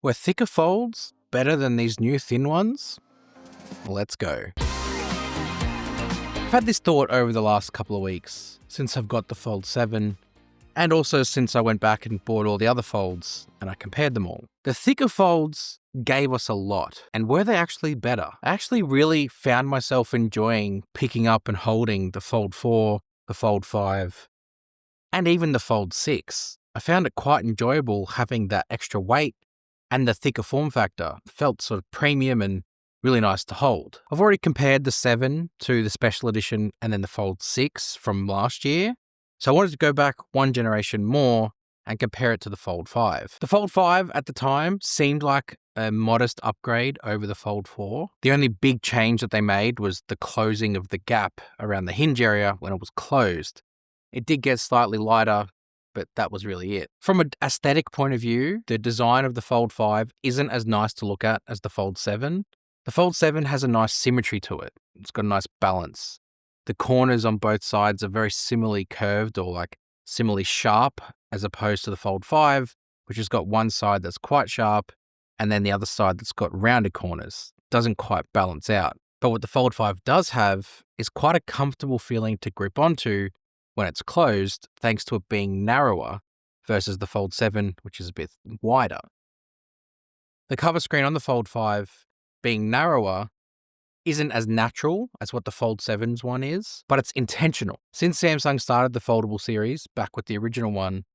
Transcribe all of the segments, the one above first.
Were thicker folds better than these new thin ones? Let's go. I've had this thought over the last couple of weeks since I've got the Fold 7 and also since I went back and bought all the other folds and I compared them all. The thicker folds gave us a lot, and were they actually better? I actually really found myself enjoying picking up and holding the Fold 4, the Fold 5, and even the Fold 6. I found it quite enjoyable having that extra weight and the thicker form factor. It felt sort of premium and really nice to hold. I've already compared the 7 to the Special Edition and then the Fold 6 from last year. So I wanted to go back one generation more and compare it to the Fold 5. The Fold 5 at the time seemed like a modest upgrade over the Fold 4. The only big change that they made was the closing of the gap around the hinge area when it was closed. It did get slightly lighter, but that was really it. From an aesthetic point of view, the design of the Fold 5 isn't as nice to look at as the Fold 7. The Fold 7 has a nice symmetry to it. It's got a nice balance. The corners on both sides are very similarly curved or similarly sharp, as opposed to the Fold 5, which has got one side that's quite sharp and then the other side that's got rounded corners. Doesn't quite balance out. But what the Fold 5 does have is quite a comfortable feeling to grip onto when it's closed, thanks to it being narrower versus the Fold 7, which is a bit wider. The cover screen on the Fold 5 being narrower isn't as natural as what the Fold 7's one is, but it's intentional. Since Samsung started the foldable series back with the original one,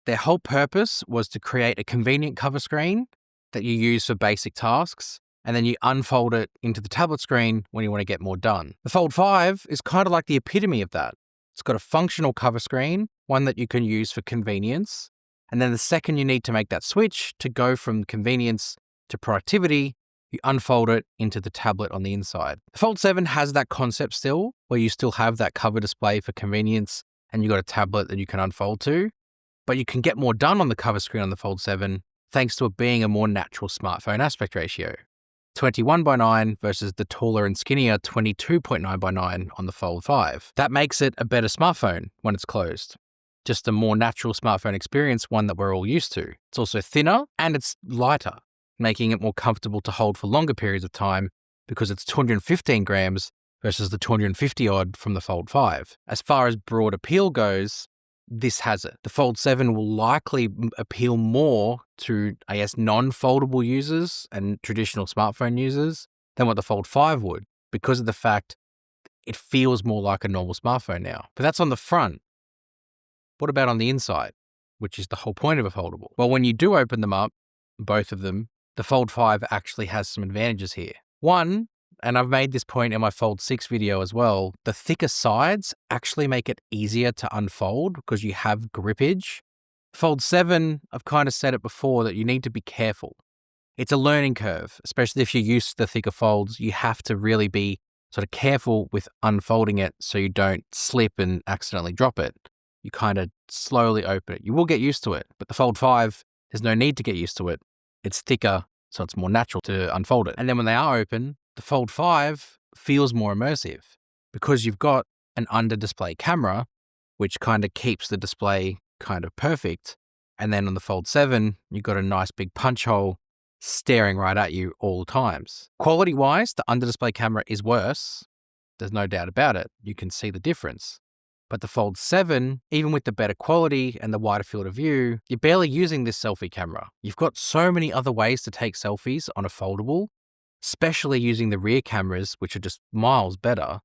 their whole purpose was to create a convenient cover screen that you use for basic tasks, and then you unfold it into the tablet screen when you want to get more done. The Fold 5 is kind of like the epitome of that. It's got a functional cover screen, one that you can use for convenience, and then the second you need to make that switch to go from convenience to productivity, you unfold it into the tablet on the inside. The Fold 7 has that concept still, where you still have that cover display for convenience and you've got a tablet that you can unfold to, but you can get more done on the cover screen on the Fold 7 thanks to it being a more natural smartphone aspect ratio. 21:9 versus the taller and skinnier 22.9:9 on the Fold 5. That makes it a better smartphone when it's closed. Just a more natural smartphone experience, one that we're all used to. It's also thinner and it's lighter, making it more comfortable to hold for longer periods of time because it's 215 grams versus the 250 odd from the Fold 5. As far as broad appeal goes, this has it. The Fold 7 will likely appeal more to, non-foldable users and traditional smartphone users than what the Fold 5 would, because of the fact it feels more like a normal smartphone now. But that's on the front. What about on the inside, which is the whole point of a foldable? Well, when you do open them up, both of them, the Fold 5 actually has some advantages here. One, and I've made this point in my Fold 6 video as well, the thicker sides actually make it easier to unfold because you have grippage. Fold 7, I've kind of said it before that you need to be careful. It's a learning curve, especially if you're used to the thicker folds. You have to really be sort of careful with unfolding it so you don't slip and accidentally drop it. You kind of slowly open it. You will get used to it, but the Fold 5, there's no need to get used to it. It's thicker, so it's more natural to unfold it. And then when they are open, the Fold 5 feels more immersive because you've got an under-display camera, which kind of keeps the display kind of perfect. And then on the Fold 7, you've got a nice big punch hole staring right at you all times. Quality-wise, the under-display camera is worse. There's no doubt about it. You can see the difference. But the Fold 7, even with the better quality and the wider field of view, you're barely using this selfie camera. You've got so many other ways to take selfies on a foldable, especially using the rear cameras, which are just miles better,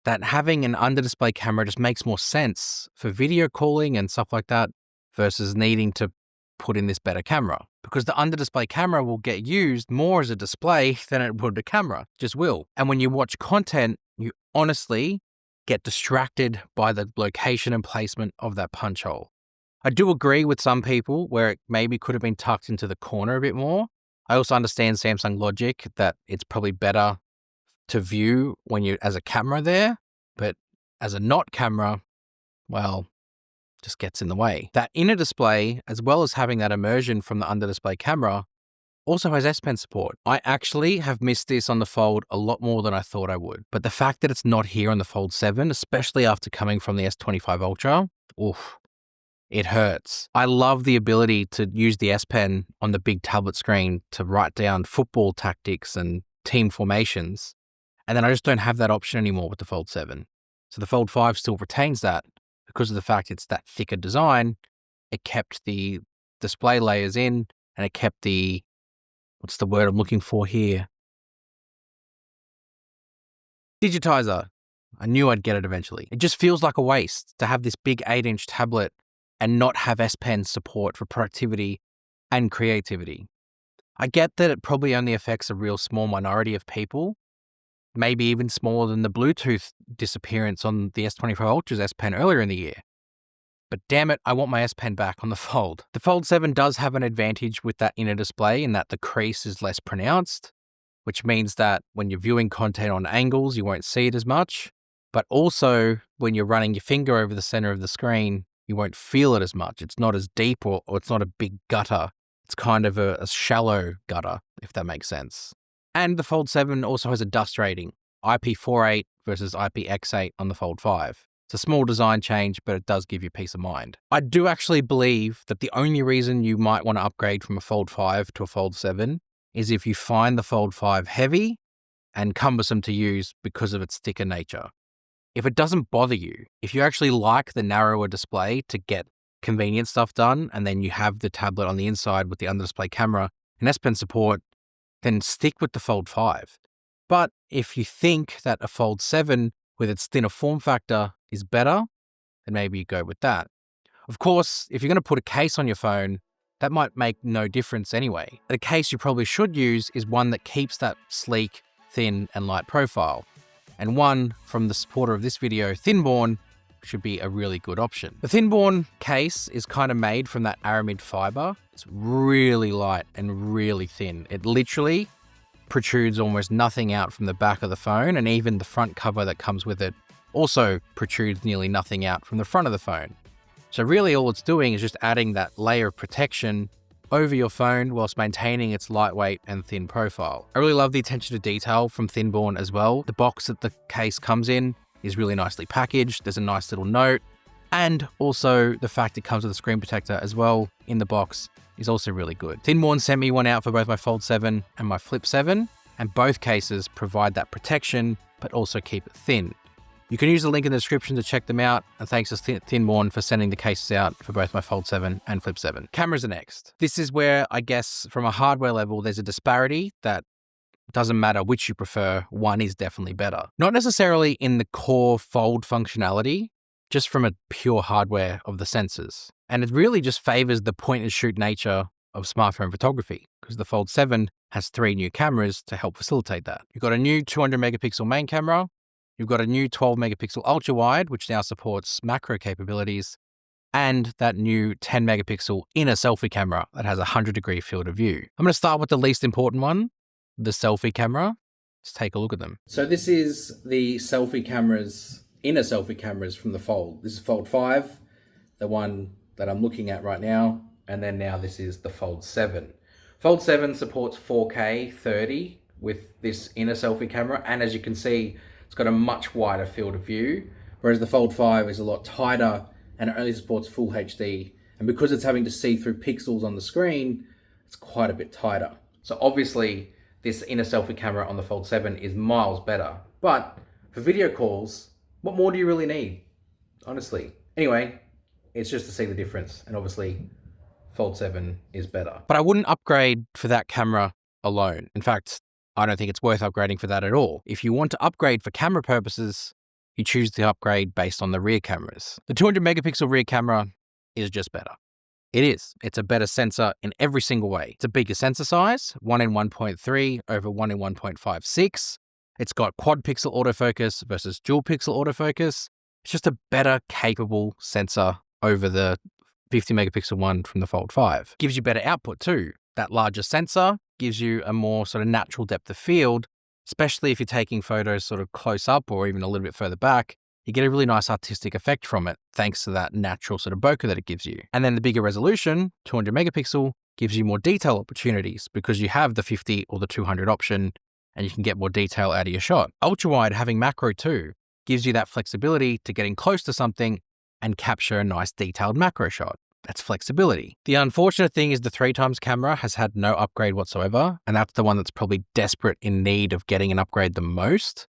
that having an under-display camera just makes more sense for video calling and stuff like that versus needing to put in this better camera. Because the under-display camera will get used more as a display than it would a camera, just will. And when you watch content, you honestly get distracted by the location and placement of that punch hole. I do agree with some people where it maybe could have been tucked into the corner a bit more. I also understand Samsung logic that it's probably better to view when you're as a camera there, but as a not camera, well, just gets in the way. That inner display, as well as having that immersion from the under display camera, also has S Pen support. I actually have missed this on the Fold a lot more than I thought I would, but the fact that it's not here on the Fold 7, especially after coming from the S25 Ultra, oof, it hurts. I love the ability to use the S Pen on the big tablet screen to write down football tactics and team formations. And then I just don't have that option anymore with the Fold 7. So the Fold 5 still retains that because of the fact it's that thicker design. It kept the display layers in, and it kept the, what's the word I'm looking for here? Digitizer. I knew I'd get it eventually. It just feels like a waste to have this big 8-inch tablet and not have S Pen support for productivity and creativity. I get that it probably only affects a real small minority of people, maybe even smaller than the Bluetooth disappearance on the S24 Ultra's S Pen earlier in the year. But damn it, I want my S Pen back on the Fold. The Fold 7 does have an advantage with that inner display in that the crease is less pronounced, which means that when you're viewing content on angles, you won't see it as much. But also, when you're running your finger over the center of the screen, you won't feel it as much. It's not as deep or it's not a big gutter. It's kind of a shallow gutter, if that makes sense. And the Fold 7 also has a dust rating, IP48 versus IPX8 on the Fold 5. It's a small design change, but it does give you peace of mind. I do actually believe that the only reason you might want to upgrade from a Fold 5 to a Fold 7 is if you find the Fold 5 heavy and cumbersome to use because of its thicker nature. If it doesn't bother you, if you actually like the narrower display to get convenient stuff done, and then you have the tablet on the inside with the under-display camera and S Pen support, then stick with the Fold 5. But if you think that a Fold 7 with its thinner form factor is better, then maybe you go with that. Of course, if you're going to put a case on your phone, that might make no difference anyway. The case you probably should use is one that keeps that sleek, thin, and light profile. And one from the supporter of this video, Thinborn, should be a really good option. The Thinborn case is kind of made from that aramid fiber. It's really light and really thin. It literally protrudes almost nothing out from the back of the phone, and even the front cover that comes with it also protrudes nearly nothing out from the front of the phone. So really all it's doing is just adding that layer of protection over your phone whilst maintaining its lightweight and thin profile. I really love the attention to detail from Thinborn as well. The box that the case comes in is really nicely packaged. There's a nice little note. And also the fact it comes with a screen protector as well in the box is also really good. Thinborn sent me one out for both my Fold 7 and my Flip 7, and both cases provide that protection, but also keep it thin. You can use the link in the description to check them out, and thanks to Thinborn for sending the cases out for both my Fold 7 and Flip 7. Cameras are next. This is where, I guess, from a hardware level, there's a disparity that doesn't matter which you prefer, one is definitely better. Not necessarily in the core fold functionality, just from a pure hardware of the sensors. And it really just favors the point and shoot nature of smartphone photography, because the Fold 7 has 3 new cameras to help facilitate that. You've got a new 200 megapixel main camera, you've got a new 12 megapixel ultra wide, which now supports macro capabilities, and that new 10 megapixel inner selfie camera that has a 100-degree field of view. I'm going to start with the least important one, the selfie camera. Let's take a look at them. So this is the selfie cameras, inner selfie cameras from the Fold. This is Fold 5, the one that I'm looking at right now, and then now this is the Fold 7. Fold 7 supports 4K 30 with this inner selfie camera, and as you can see, it's got a much wider field of view, whereas the Fold 5 is a lot tighter and it only supports full HD. And because it's having to see through pixels on the screen, it's quite a bit tighter. So obviously, this inner selfie camera on the Fold 7 is miles better. But for video calls, what more do you really need? Honestly. Anyway, it's just to see the difference. And obviously, Fold 7 is better. But I wouldn't upgrade for that camera alone. In fact, I don't think it's worth upgrading for that at all. If you want to upgrade for camera purposes, you choose to upgrade based on the rear cameras. The 200 megapixel rear camera is just better. It is. It's a better sensor in every single way. It's a bigger sensor size, 1 in 1.3 over 1 in 1.56. It's got quad pixel autofocus versus dual pixel autofocus. It's just a better capable sensor over the 50 megapixel one from the Fold 5. Gives you better output too. That larger sensor gives you a more sort of natural depth of field, especially if you're taking photos sort of close up or even a little bit further back. You get a really nice artistic effect from it, thanks to that natural sort of bokeh that it gives you. And then the bigger resolution, 200 megapixel, gives you more detail opportunities because you have the 50 or the 200 option and you can get more detail out of your shot. Ultra wide having macro too gives you that flexibility to getting close to something and capture a nice detailed macro shot. That's flexibility. The unfortunate thing is the 3x camera has had no upgrade whatsoever, and that's the one that's probably desperate in need of getting an upgrade the most,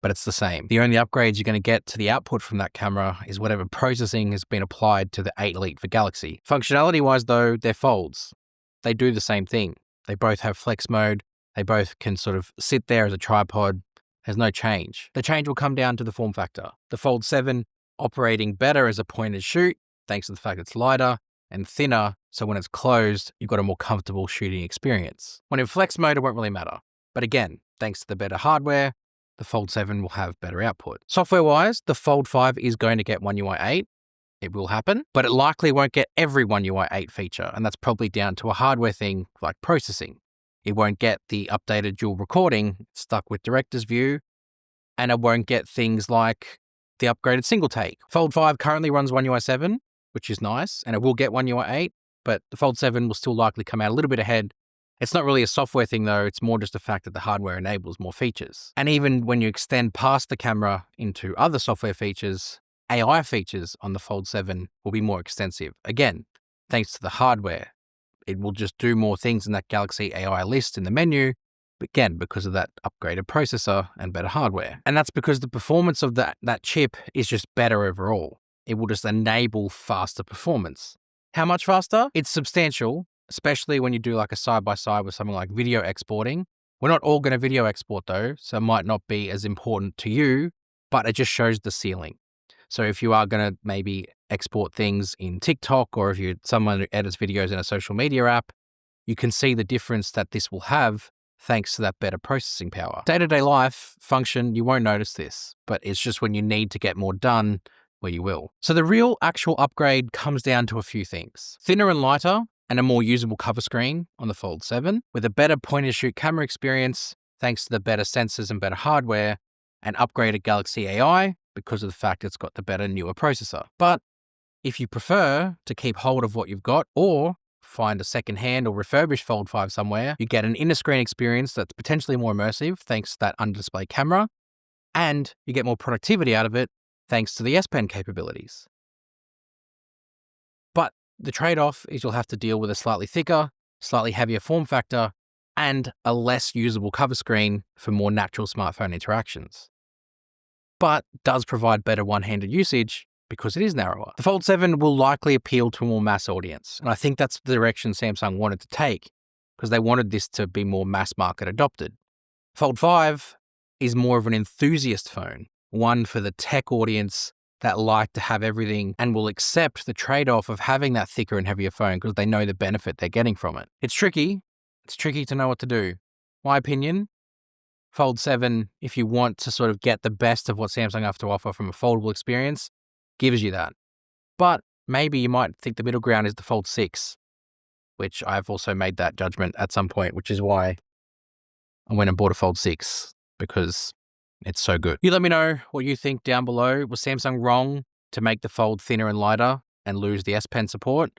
but it's the same. The only upgrades you're going to get to the output from that camera is whatever processing has been applied to the 8 Elite for Galaxy. Functionality-wise though, they're folds. They do the same thing. They both have flex mode. They both can sort of sit there as a tripod. There's no change. The change will come down to the form factor. The Fold 7 operating better as a point and shoot, thanks to the fact it's lighter and thinner, so when it's closed, you've got a more comfortable shooting experience. When in flex mode, it won't really matter. But again, thanks to the better hardware, the Fold 7 will have better output. Software-wise, the Fold 5 is going to get oneui 8. It will happen, but it likely won't get every oneui 8 feature, and that's probably down to a hardware thing like processing. It won't get the updated dual recording stuck with director's view, and it won't get things like the upgraded single take. Fold 5 currently runs oneui 7, which is nice, and it will get oneui 8, but the Fold 7 will still likely come out a little bit ahead. It's not really a software thing though, it's more just the fact that the hardware enables more features. And even when you extend past the camera into other software features, AI features on the Fold 7 will be more extensive. Again, thanks to the hardware. It will just do more things in that Galaxy AI list in the menu, again, because of that upgraded processor and better hardware. And that's because the performance of that chip is just better overall. It will just enable faster performance. How much faster? It's substantial, especially when you do like a side-by-side with something like video exporting. We're not all going to video export though, so it might not be as important to you, but it just shows the ceiling. So if you are going to maybe export things in TikTok, or if you're someone who edits videos in a social media app, you can see the difference that this will have thanks to that better processing power. Day-to-day life function, you won't notice this, but it's just when you need to get more done where you will. So the real actual upgrade comes down to a few things. Thinner and lighter and a more usable cover screen on the Fold 7 with a better point-and-shoot camera experience thanks to the better sensors and better hardware, and upgraded Galaxy AI because of the fact it's got the better, newer processor. But if you prefer to keep hold of what you've got or find a second-hand or refurbished Fold 5 somewhere, you get an inner-screen experience that's potentially more immersive thanks to that under-display camera, and you get more productivity out of it thanks to the S Pen capabilities. But the trade-off is you'll have to deal with a slightly thicker, slightly heavier form factor, and a less usable cover screen for more natural smartphone interactions. But does provide better one-handed usage because it is narrower. The Fold 7 will likely appeal to a more mass audience, and I think that's the direction Samsung wanted to take because they wanted this to be more mass market adopted. Fold 5 is more of an enthusiast phone, one for the tech audience that like to have everything and will accept the trade-off of having that thicker and heavier phone because they know the benefit they're getting from it. It's tricky. It's tricky to know what to do. My opinion, Fold 7, if you want to sort of get the best of what Samsung have to offer from a foldable experience, gives you that. But maybe you might think the middle ground is the Fold 6, which I've also made that judgment at some point, which is why I went and bought a Fold 6 because it's so good. You let me know what you think down below. Was Samsung wrong to make the Fold thinner and lighter and lose the S Pen support?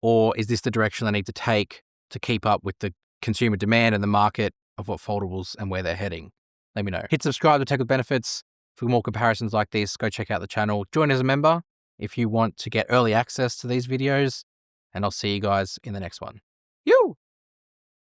Or is this the direction they need to take to keep up with the consumer demand and the market of what foldables and where they're heading? Let me know. Hit subscribe to Tech with Benefits for more comparisons like this. Go check out the channel. Join as a member if you want to get early access to these videos, and I'll see you guys in the next one.